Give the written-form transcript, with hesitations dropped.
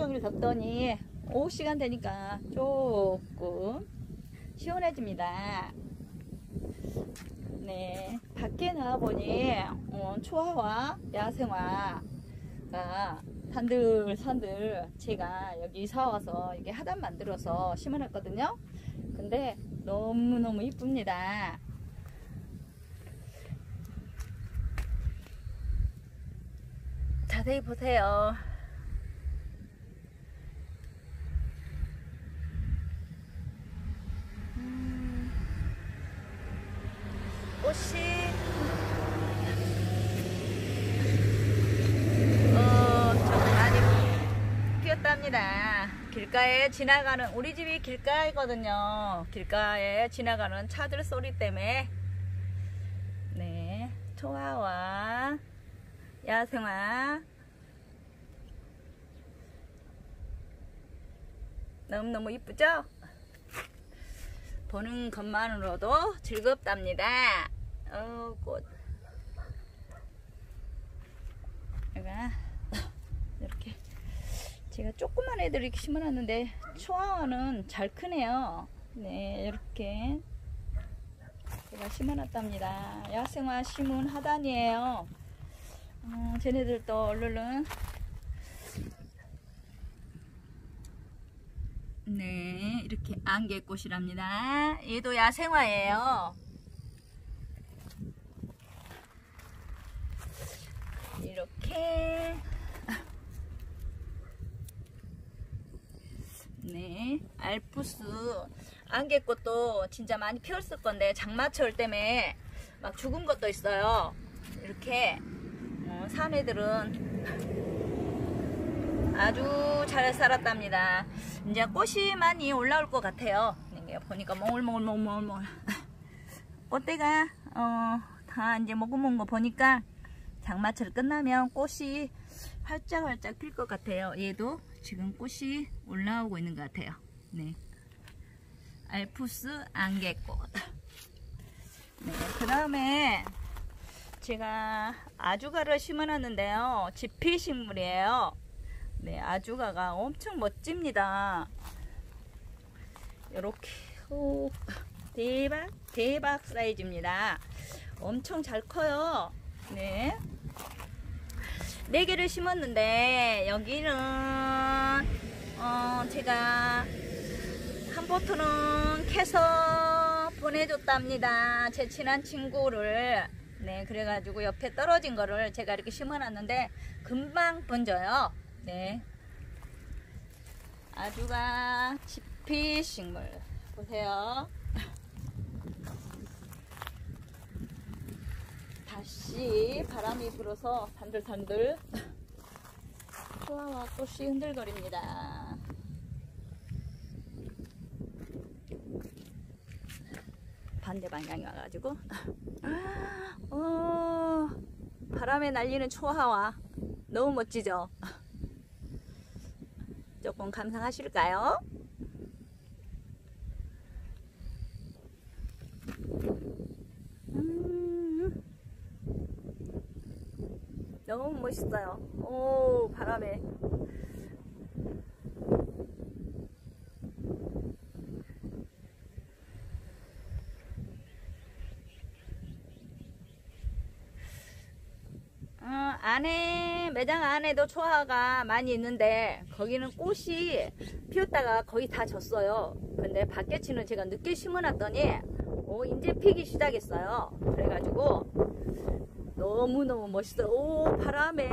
종일 덥더니 오후 시간 되니까 조금 시원해집니다. 네, 밖에 나와보니 초화와 야생화가 산들산들 제가 여기 이사 와서 이게 하단 만들어서 심어놨거든요. 근데 너무너무 이쁩니다. 자세히 보세요. 꽃이 좀 많이 피었답니다. 길가에 지나가는, 우리 집이 길가이거든요. 길가에 지나가는 차들 소리 때문에 네, 초화와 야생화 너무너무 이쁘죠? 보는 것만으로도 즐겁답니다. 꽃 이렇게 제가 조그만 애들 이렇게 심어놨는데 초화화는 잘 크네요. 네, 이렇게 제가 심어놨답니다. 야생화 심은 하단이에요. 쟤네들도 얼른 네, 이렇게 안개꽃이랍니다. 얘도 야생화예요. 이렇게 네, 알프스 안개꽃도 진짜 많이 피었을 건데 장마철 때문에 막 죽은 것도 있어요. 이렇게 산 애들은 아주 잘 살았답니다. 이제 꽃이 많이 올라올 것 같아요. 이게 보니까 몽글몽글 꽃대가 다 이제 먹은 거 보니까 장마철 끝나면 꽃이 활짝활짝 필 것 같아요. 얘도 지금 꽃이 올라오고 있는 것 같아요. 네, 알프스 안개꽃. 네, 그 다음에 제가 아주가를 심어놨는데요. 지피식물이에요. 네, 아주가가 엄청 멋집니다. 이렇게 대박 사이즈입니다. 엄청 잘 커요. 네, 4개를 심었는데 여기는 제가 한 포트는 캐서 보내줬답니다. 제 친한 친구를. 네, 그래가지고 옆에 떨어진 거를 제가 이렇게 심어놨는데 금방 번져요. 네, 아주가 지피식물 보세요. 다시 바람이 불어서 산들산들 초화와 꽃이 흔들거립니다. 반대 방향이 와가지고 바람에 날리는 초화와 너무 멋지죠? 조금 감상하실까요? 너무 멋있어요. 오, 바람에. 안에, 매장 안에도 초화가 많이 있는데 거기는 꽃이 피었다가 거의 다 졌어요. 근데 밖에치는 제가 늦게 심어놨더니 이제 피기 시작했어요. 그래가지고 너무너무 멋있어요. 오, 바람에